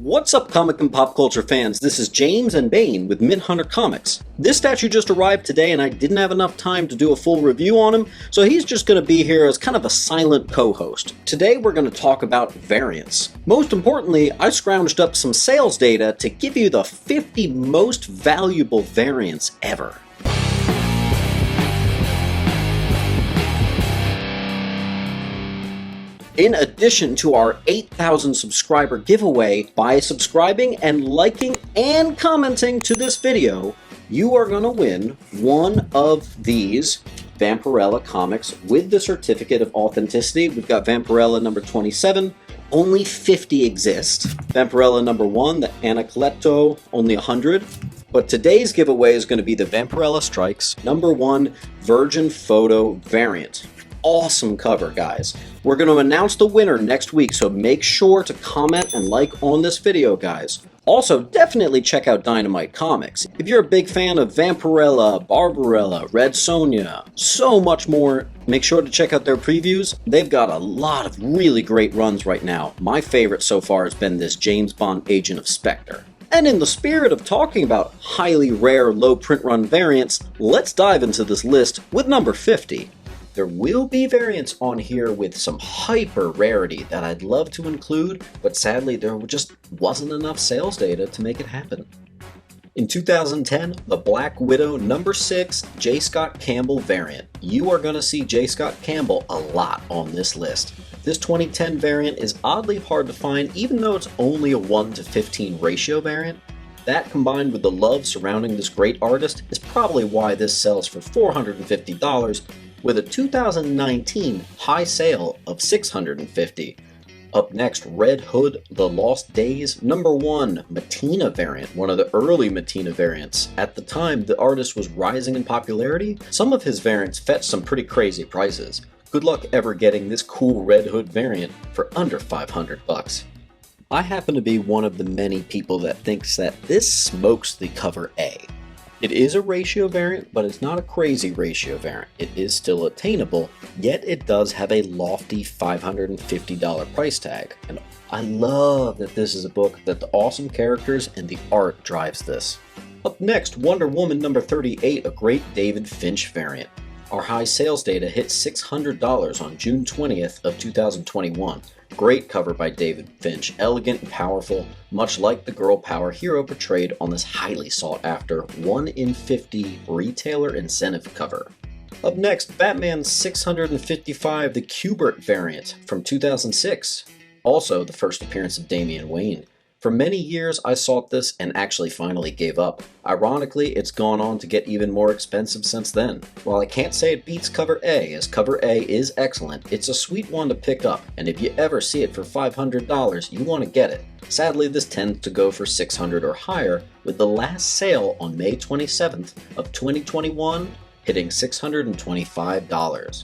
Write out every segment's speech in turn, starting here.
What's up, comic and pop culture fans? This is James and Bane with Midhunter Comics. This statue just arrived today and I didn't have enough time to do a full review on him, so he's just going to be here as kind of a silent co-host. Today we're going to talk about variants. Most importantly, I scrounged up some sales data to give you the 50 most valuable variants ever. In addition to our 8,000 subscriber giveaway, by subscribing and liking and commenting to this video, you are going to win one of these Vampirella comics with the certificate of authenticity. We've got Vampirella number 27, only 50 exist. Vampirella number 1, the Anacleto, only 100. But today's giveaway is going to be the Vampirella Strikes number 1 Virgin Photo variant. Awesome cover, guys. We're going to announce the winner next week, so make sure to comment and like on this video, guys. Also, definitely check out Dynamite Comics. If you're a big fan of Vampirella, Barbarella, Red Sonja, so much more, make sure to check out their previews. They've got a lot of really great runs right now. My favorite so far has been this James Bond Agent of Spectre. And in the spirit of talking about highly rare low print run variants, let's dive into this list with number 50. There will be variants on here with some hyper rarity that I'd love to include, but sadly there just wasn't enough sales data to make it happen. In 2010, the Black Widow number 6 J. Scott Campbell variant. You are going to see J. Scott Campbell a lot on this list. This 2010 variant is oddly hard to find, even though it's only a 1:15 ratio variant. That, combined with the love surrounding this great artist, is probably why this sells for $450, with a 2019 high sale of $650. Up next, Red Hood, The Lost Days, number 1 Mattina variant, one of the early Mattina variants. At the time, the artist was rising in popularity. Some of his variants fetched some pretty crazy prices. Good luck ever getting this cool Red Hood variant for under $500. I happen to be one of the many people that thinks that this smokes the cover A. It is a ratio variant, but it's not a crazy ratio variant. It is still attainable, yet it does have a lofty $550 price tag. And I love that this is a book that the awesome characters and the art drives this. Up next, Wonder Woman number 38, a great David Finch variant. Our high sales data hit $600 on June 20th of 2021. Great cover by David Finch, elegant and powerful, much like the girl power hero portrayed on this highly sought after 1 in 50 retailer incentive cover. Up next, Batman 655, the Kubert variant from 2006. Also the first appearance of Damian Wayne. For many years I sought this and actually finally gave up. Ironically, it's gone on to get even more expensive since then. While I can't say it beats cover A, as cover A is excellent, it's a sweet one to pick up, and if you ever see it for $500, you want to get it. Sadly, this tends to go for $600 or higher, with the last sale on May 27th of 2021 hitting $625.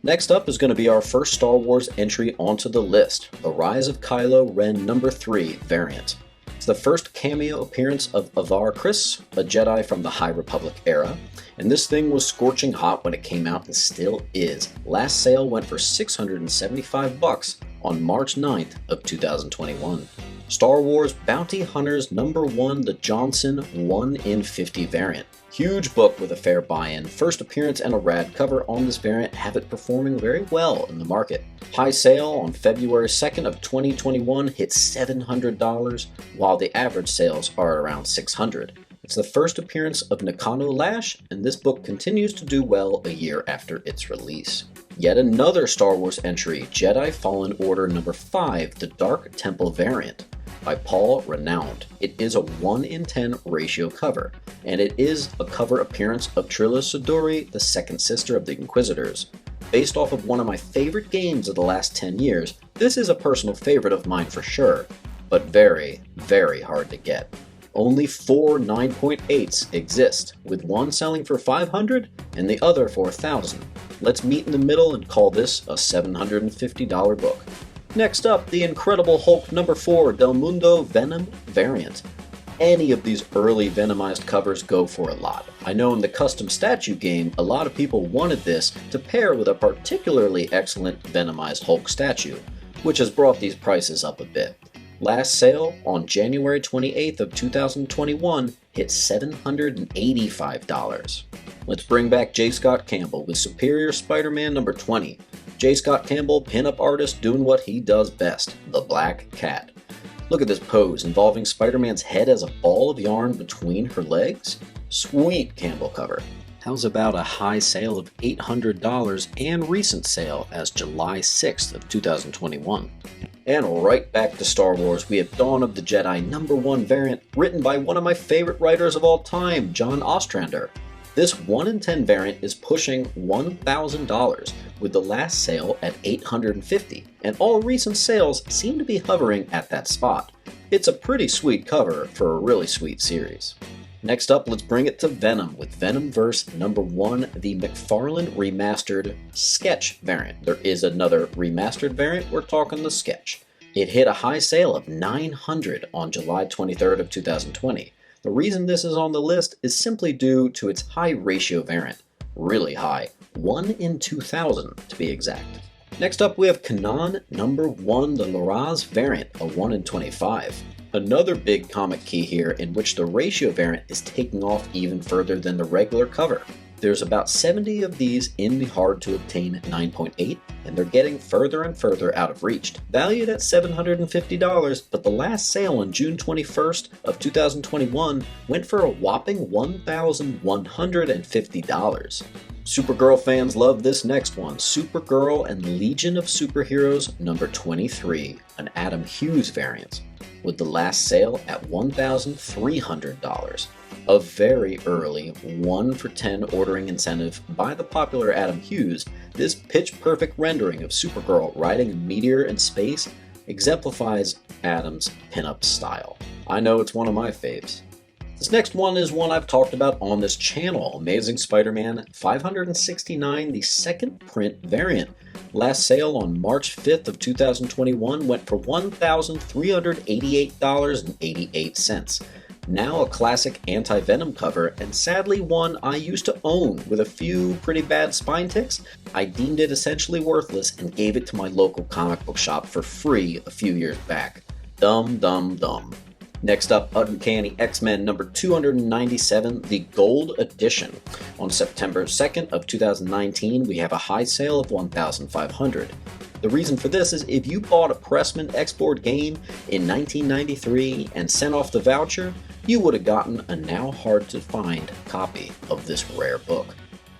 Next up is going to be our first Star Wars entry onto the list, The Rise of Kylo Ren number 3 variant. It's the first cameo appearance of Avar Kriss, a Jedi from the High Republic era, and this thing was scorching hot when it came out and still is. Last sale went for $675 on March 9th of 2021. Star Wars Bounty Hunters number 1, the Johnson 1 in 50 variant. Huge book with a fair buy-in. First appearance and a rad cover on this variant have it performing very well in the market. High sale on February 2nd of 2021 hit $700, while the average sales are around $600. It's the first appearance of Nakano Lash, and this book continues to do well a year after its release. Yet another Star Wars entry, Jedi Fallen Order number 5, the Dark Temple variant, by Paul Renowned. It is a 1 in 10 ratio cover, and it is a cover appearance of Trilla Siduri, the second sister of the Inquisitors. Based off of one of my favorite games of the last 10 years, this is a personal favorite of mine for sure, but very, very hard to get. Only 4 9.8s exist, with one selling for $500 and the other for $1,000. Let's meet in the middle and call this a $750 book. Next up, the Incredible Hulk number 4 Del Mundo Venom variant. Any of these early Venomized covers go for a lot. I know in the custom statue game, a lot of people wanted this to pair with a particularly excellent Venomized Hulk statue, which has brought these prices up a bit. Last sale on January 28th of 2021 hit $785. Let's bring back J. Scott Campbell with Superior Spider-Man number 20. J. Scott Campbell, pinup artist doing what he does best, the Black Cat. Look at this pose involving Spider-Man's head as a ball of yarn between her legs. Sweet Campbell cover. How's about a high sale of $800 and recent sale as July 6th of 2021? And right back to Star Wars, we have Dawn of the Jedi #1 variant written by one of my favorite writers of all time, John Ostrander. This 1 in 10 variant is pushing $1,000 with the last sale at $850, and all recent sales seem to be hovering at that spot. It's a pretty sweet cover for a really sweet series. Next up, let's bring it to Venom with Venomverse #1, the Mcfarland Remastered Sketch variant. There is another remastered variant, we're talking the Sketch. It hit a high sale of $900 on July 23rd of 2020. The reason this is on the list is simply due to its high ratio variant. Really high, 1 in 2,000 to be exact. Next up, we have Canon #1, the Laraca variant, a 1 in 25. Another big comic key here in which the ratio variant is taking off even further than the regular cover. There's about 70 of these in the hard to obtain 9.8, and they're getting further and further out of reach. Valued at $750, but the last sale on June 21st of 2021 went for a whopping $1,150. Supergirl fans love this next one, Supergirl and Legion of Superheroes #23, an Adam Hughes variant, with the last sale at $1,300. A very early 1 for 10 ordering incentive by the popular Adam Hughes, this pitch-perfect rendering of Supergirl riding a meteor in space exemplifies Adam's pinup style. I know it's one of my faves. This next one is one I've talked about on this channel, Amazing Spider-Man 569, the second print variant. Last sale on March 5th of 2021 went for $1,388.88. Now a classic anti-Venom cover, and sadly one I used to own with a few pretty bad spine ticks. I deemed it essentially worthless and gave it to my local comic book shop for free a few years back. Dumb, dumb, dumb. Next up, Uncanny X-Men #297, the Gold Edition. On September 2nd of 2019, we have a high sale of $1,500. The reason for this is if you bought a Pressman X-Board game in 1993 and sent off the voucher, you would have gotten a now hard to find copy of this rare book.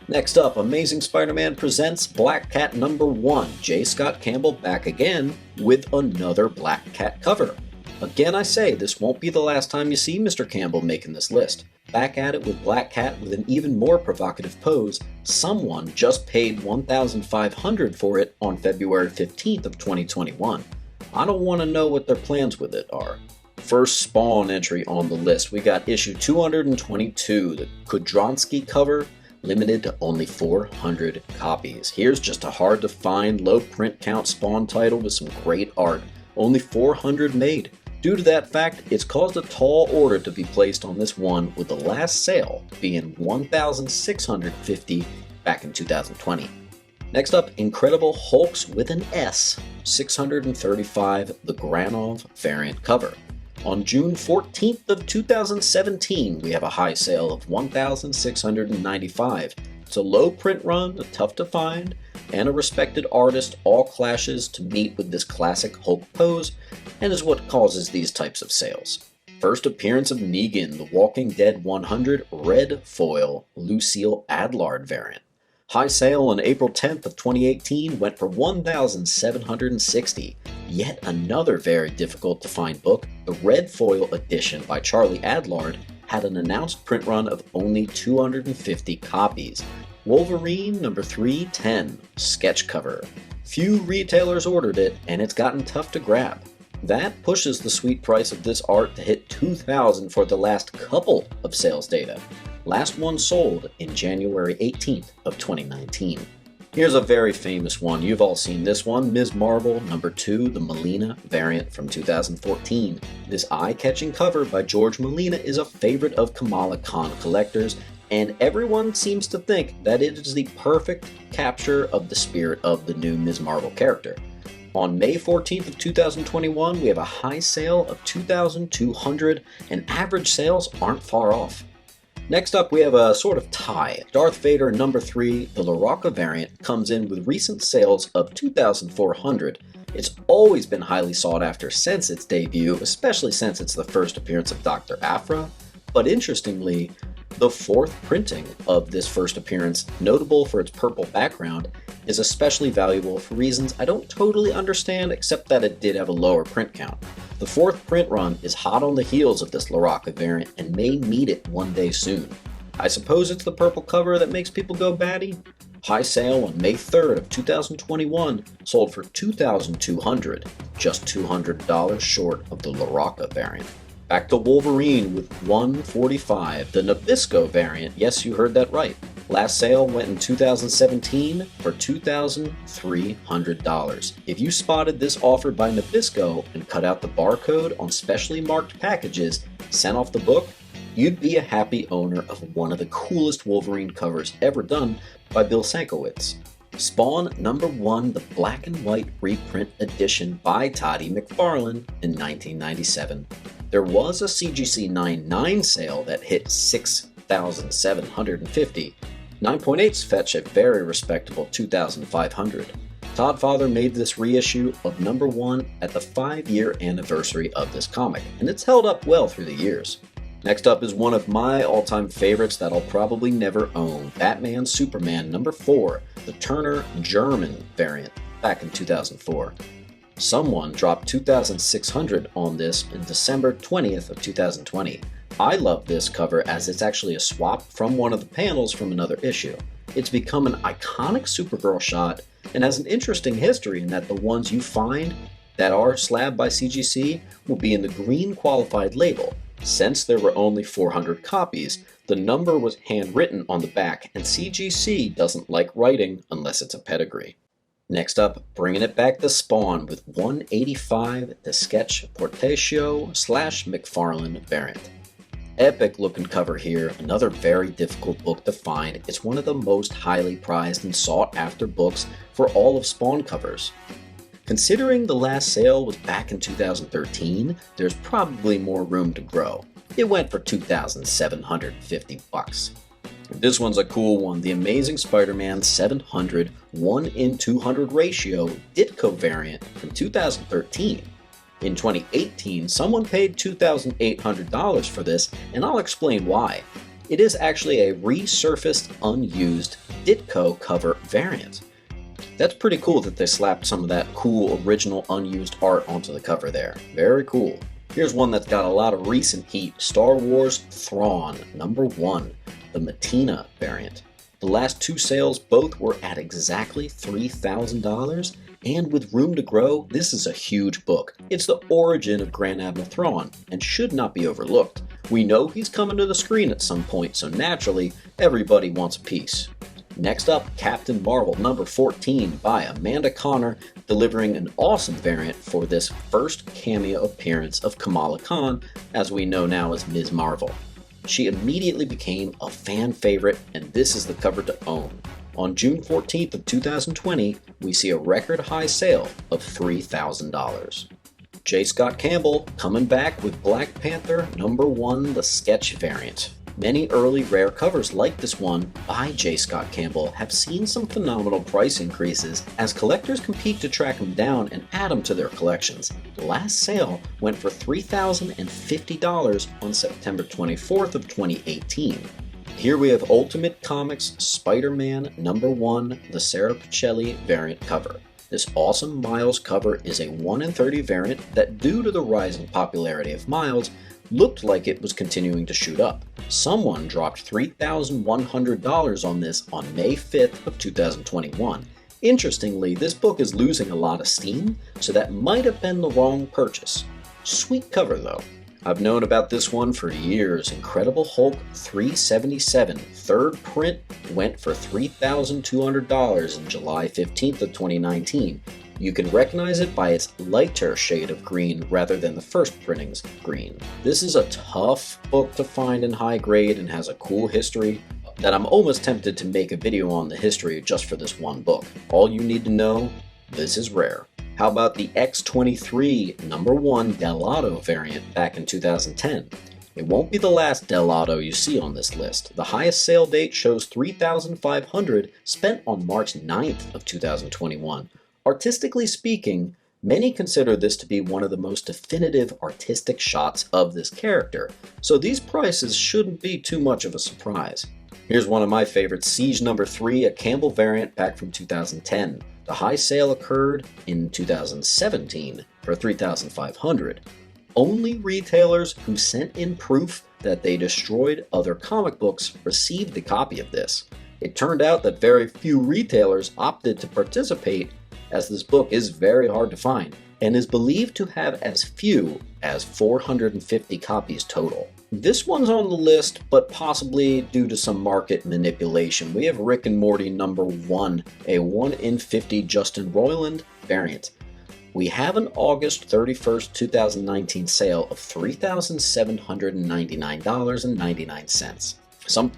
Next up, Amazing Spider-Man presents Black Cat #1, J. Scott Campbell back again with another Black Cat cover. Again, I say, this won't be the last time you see Mr. Campbell making this list. Back at it with Black Cat with an even more provocative pose, someone just paid $1,500 for it on February 15th of 2021. I don't want to know what their plans with it are. First Spawn entry on the list, we got issue 222, the Kudronsky cover, limited to only 400 copies. Here's just a hard to find, low print count Spawn title with some great art. Only 400 made. Due to that fact, it's caused a tall order to be placed on this one, with the last sale being $1,650 back in 2020. Next up, Incredible Hulks with an S, 635, the Granov variant cover. On June 14th of 2017, we have a high sale of $1,695. It's a low print run, tough to find, and a respected artist all clashes to meet with this classic Hulk pose, and is what causes these types of sales. First appearance of Negan, the Walking Dead 100 red foil Lucille Adlard variant. High sale on April 10th of 2018 went for $1,760. Yet another very difficult to find book, the red foil edition by Charlie Adlard, had an announced print run of only 250 copies. Wolverine #310, sketch cover. Few retailers ordered it, and it's gotten tough to grab. That pushes the sweet price of this art to hit $2,000 for the last couple of sales data. Last one sold in January 18th of 2019. Here's a very famous one, you've all seen this one, Ms. Marvel #2, the Molina variant from 2014. This eye-catching cover by George Molina is a favorite of Kamala collectors, and everyone seems to think that it is the perfect capture of the spirit of the new Ms. Marvel character. On May 14th of 2021, we have a high sale of 2,200, and average sales aren't far off. Next up, we have a sort of tie. Darth Vader number 3, the Laraca variant, comes in with recent sales of 2,400. It's always been highly sought after since its debut, especially since it's the first appearance of Dr. Aphra. But interestingly, the fourth printing of this first appearance, notable for its purple background, is especially valuable for reasons I don't totally understand, except that it did have a lower print count. The fourth print run is hot on the heels of this Laraca variant and may meet it one day soon. I suppose it's the purple cover that makes people go batty? High sale on May 3rd of 2021 sold for $2,200, just $200 short of the Laraca variant. Back to Wolverine with $145, the Nabisco variant. Yes, you heard that right. Last sale went in 2017 for $2,300. If you spotted this offer by Nabisco and cut out the barcode on specially marked packages sent off the book, you'd be a happy owner of one of the coolest Wolverine covers ever done by Bill Sienkiewicz. Spawn number 1, the black and white reprint edition by Todd McFarlane in 1997. There was a CGC 9.9 sale that hit $6,750. 9.8s fetch a very respectable $2,500. Todd Father made this reissue of number 1 at the 5-year anniversary of this comic, and it's held up well through the years. Next up is one of my all-time favorites that I'll probably never own, Batman Superman number 4, the Turner German variant, back in 2004. Someone dropped $2,600 on this in December 20th of 2020. I love this cover as it's actually a swap from one of the panels from another issue. It's become an iconic Supergirl shot and has an interesting history in that the ones you find that are slabbed by CGC will be in the green qualified label. Since there were only 400 copies, the number was handwritten on the back, and CGC doesn't like writing unless it's a pedigree. Next up, bringing it back to Spawn with 185, the Sketch Portatio / Mcfarland variant. Epic looking cover here, another very difficult book to find. It's one of the most highly prized and sought after books for all of Spawn covers. Considering the last sale was back in 2013, there's probably more room to grow. It went for $2,750. This one's a cool one, the Amazing Spider-Man 700 1:200 ratio Ditko variant from 2013. In 2018, someone paid $2,800 for this, and I'll explain why. It is actually a resurfaced, unused Ditko cover variant. That's pretty cool that they slapped some of that cool original unused art onto the cover there. Very cool. Here's one that's got a lot of recent heat, Star Wars Thrawn number 1, the Matina variant. The last 2 sales both were at exactly $3,000, and with room to grow, this is a huge book. It's the origin of Grand Admiral Thrawn, and should not be overlooked. We know he's coming to the screen at some point, so naturally, everybody wants a piece. Next up, Captain Marvel number 14 by Amanda Conner, delivering an awesome variant for this first cameo appearance of Kamala Khan, as we know now as Ms. Marvel. She immediately became a fan favorite, and this is the cover to own. On June 14th of 2020, we see a record high sale of $3,000. J. Scott Campbell coming back with Black Panther number 1, the Sketch variant. Many early rare covers like this one by J. Scott Campbell have seen some phenomenal price increases as collectors compete to track them down and add them to their collections. The last sale went for $3,050 on September 24th of 2018. Here we have Ultimate Comics Spider-Man number 1, the Sarah Pacelli variant cover. This awesome Miles cover is a 1-in-30 variant that, due to the rising popularity of Miles, looked like it was continuing to shoot up. Someone dropped $3,100 on this on May 5th of 2021. Interestingly, this book is losing a lot of steam, so that might have been the wrong purchase. Sweet cover though. I've known about this one for years. Incredible Hulk 377, third print, went for $3,200 on July 15th of 2019. You can recognize it by its lighter shade of green rather than the first printing's green. This is a tough book to find in high grade and has a cool history that I'm almost tempted to make a video on the history just for this one book. All you need to know, this is rare. How about the X23 #1 Delato variant back in 2010? It won't be the last Delato you see on this list. The highest sale date shows 3,500 spent on March 9th of 2021. Artistically speaking, many consider this to be one of the most definitive artistic shots of this character, so these prices shouldn't be too much of a surprise. Here's one of my favorites, Siege #3, a Campbell variant back from 2010. The high sale occurred in 2017 for 3,500. Only retailers who sent in proof that they destroyed other comic books received a copy of this. It turned out that very few retailers opted to participate, as this book is very hard to find and is believed to have as few as 450 copies total. This one's on the list, but possibly due to some market manipulation. We have Rick and Morty #1, a 1 in 50 Justin Roiland variant. We have an August 31st, 2019 sale of $3,799.99. Some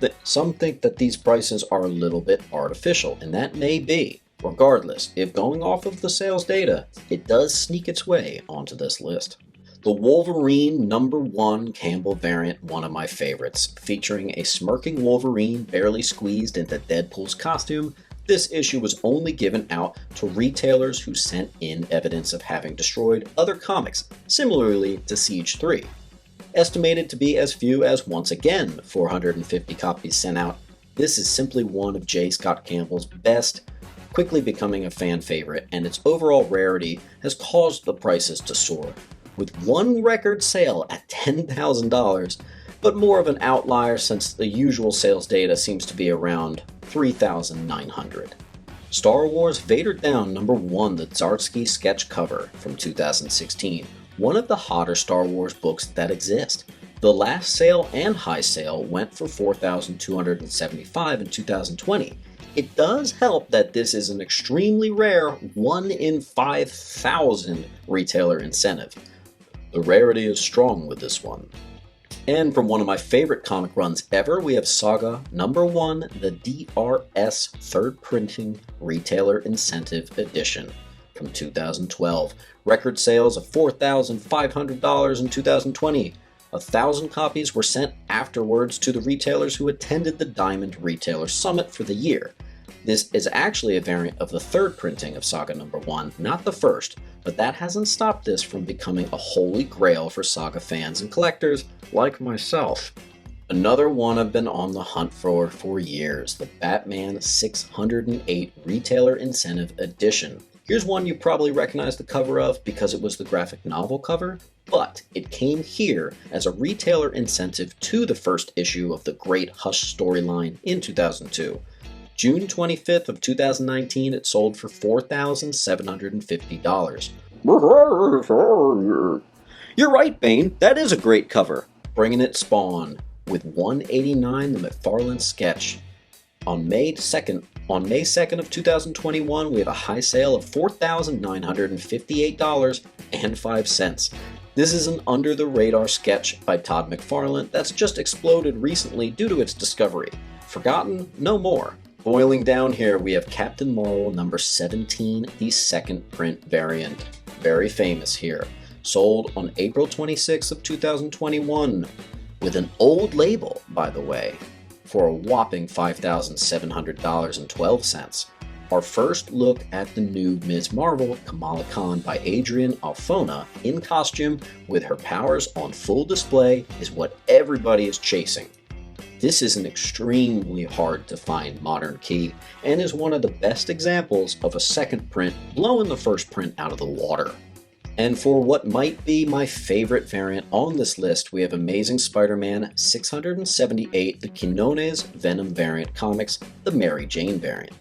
think that these prices are a little bit artificial, and that may be. Regardless, if going off of the sales data, it does sneak its way onto this list. The Wolverine #1 Campbell variant, one of my favorites, featuring a smirking Wolverine barely squeezed into Deadpool's costume. This issue was only given out to retailers who sent in evidence of having destroyed other comics, similarly to Siege 3. Estimated to be as few as, once again, 450 copies sent out. This is simply one of J. Scott Campbell's best, quickly becoming a fan favorite, and its overall rarity has caused the prices to soar, with one record sale at $10,000, but more of an outlier since the usual sales data seems to be around 3,900. Star Wars Vader Down #1, the Zarsky sketch cover from 2016, one of the hotter Star Wars books that exist. The last sale and high sale went for $4,275 in 2020. It does help that this is an extremely rare 1 in 5,000 retailer incentive. The rarity is strong with this one. And from one of my favorite comic runs ever, we have Saga #1, the DRS third printing retailer incentive edition from 2012. Record sales of $4,500 in 2020. 1,000 copies were sent afterwards to the retailers who attended the Diamond Retailer Summit for the year. This is actually a variant of the third printing of Saga #1, not the first, but that hasn't stopped this from becoming a holy grail for Saga fans and collectors like myself. Another one I've been on the hunt for years, the Batman 608 Retailer Incentive Edition. Here's one you probably recognize the cover of because it was the graphic novel cover, but it came here as a retailer incentive to the first issue of the Great Hush storyline in 2002. June 25th of 2019, it sold for $4,750. You're right, Bane. That is a great cover. Bringing it Spawn with 189, the Mcfarland Sketch. On May 2nd of 2021, we have a high sale of $4,958.05. This is an under-the-radar sketch by Todd McFarlane that's just exploded recently due to its discovery. Forgotten? No more. Boiling down here, we have Captain Marvel #17, the second print variant. Very famous here. Sold on April 26th of 2021, with an old label, by the way, for a whopping $5,700.12. Our first look at the new Ms. Marvel, Kamala Khan by Adrian Alfona, in costume with her powers on full display, is what everybody is chasing. This is an extremely hard to find modern key, and is one of the best examples of a second print blowing the first print out of the water. And for what might be my favorite variant on this list, we have Amazing Spider-Man 678, the Quinones Venom variant comics, the Mary Jane variant.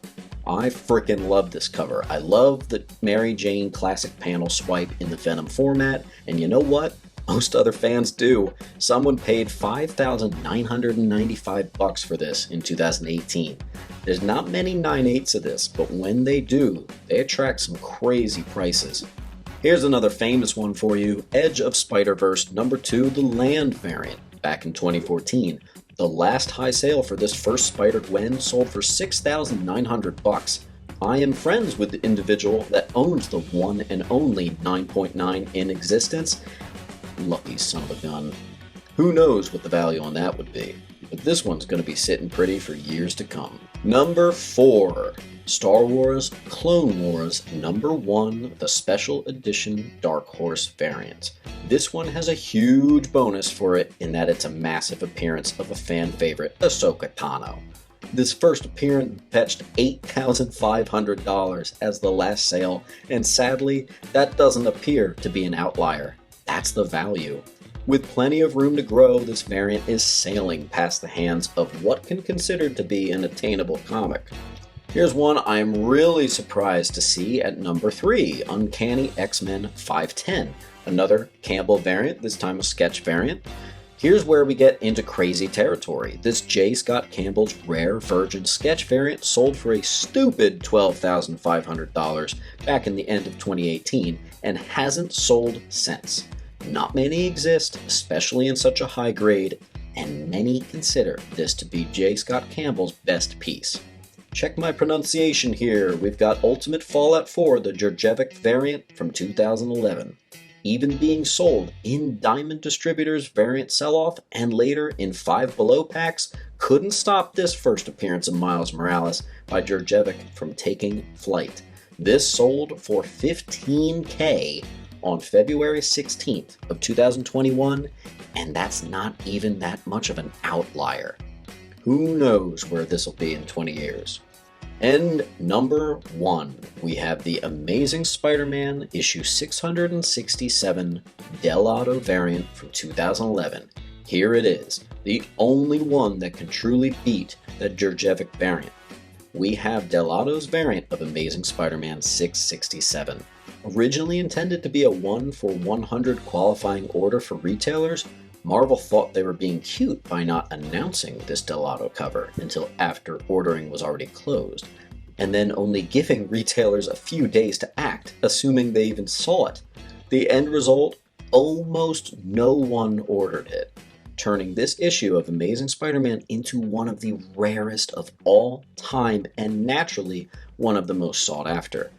I frickin' love this cover. I love the Mary Jane classic panel swipe in the Venom format, and you know what? Most other fans do. Someone paid $5,995 for this in 2018. There's not many 9/8s of this, but when they do, they attract some crazy prices. Here's another famous one for you, Edge of Spider-Verse #2, the Land variant, back in 2014. The last high sale for this first Spider-Gwen sold for $6,900. I am friends with the individual that owns the one and only 9.9 in existence. Lucky son of a gun. Who knows what the value on that would be, but this one's going to be sitting pretty for years to come. Number 4. Star Wars Clone Wars #1, the Special Edition Dark Horse variant. This one has a huge bonus for it in that it's a massive appearance of a fan favorite, Ahsoka Tano. This first appearance fetched $8,500 as the last sale, and sadly, that doesn't appear to be an outlier. That's the value. With plenty of room to grow, this variant is sailing past the hands of what can consider to be an attainable comic. Here's one I'm really surprised to see at number 3, Uncanny X-Men 510. Another Campbell variant, this time a sketch variant. Here's where we get into crazy territory. This J. Scott Campbell's rare virgin sketch variant sold for a stupid $12,500 back in the end of 2018 and hasn't sold since. Not many exist, especially in such a high grade, and many consider this to be J. Scott Campbell's best piece. Check my pronunciation here. We've got Ultimate Fallout 4, the Djurjevic variant from 2011. Even being sold in Diamond Distributors variant sell-off and later in Five Below packs couldn't stop this first appearance of Miles Morales by Djurjevic from taking flight. This sold for $15,000 on February 16th of 2021, and that's not even that much of an outlier. Who knows where this will be in 20 years. And number 1, we have the Amazing Spider-Man issue 667 Dell'Otto variant from 2011. Here it is, the only one that can truly beat the Djurjevic variant. We have Dell'Otto's variant of Amazing Spider-Man 667. Originally intended to be a 1 for 100 qualifying order for retailers, Marvel thought they were being cute by not announcing this Dell'Otto cover until after ordering was already closed, and then only giving retailers a few days to act, assuming they even saw it. The end result? Almost no one ordered it, turning this issue of Amazing Spider-Man into one of the rarest of all time and naturally one of the most sought after.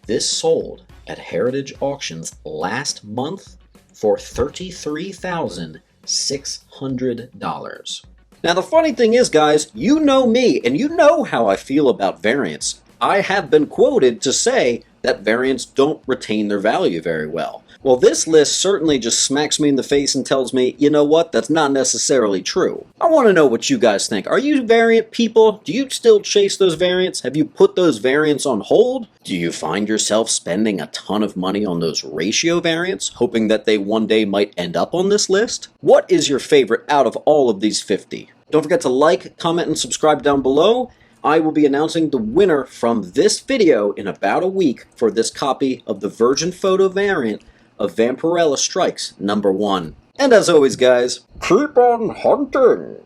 This sold at Heritage Auctions last month for $33,600. Now the funny thing is, guys, you know me and you know how I feel about variants. I have been quoted to say that variants don't retain their value very well. Well, this list certainly just smacks me in the face and tells me, you know what, that's not necessarily true. I want to know what you guys think. Are you variant people? Do you still chase those variants? Have you put those variants on hold? Do you find yourself spending a ton of money on those ratio variants, hoping that they one day might end up on this list? What is your favorite out of all of these 50? Don't forget to like, comment, and subscribe down below. I will be announcing the winner from this video in about a week for this copy of the Virgin Photo variant of Vampirella Strikes #1. And as always, guys, keep on hunting!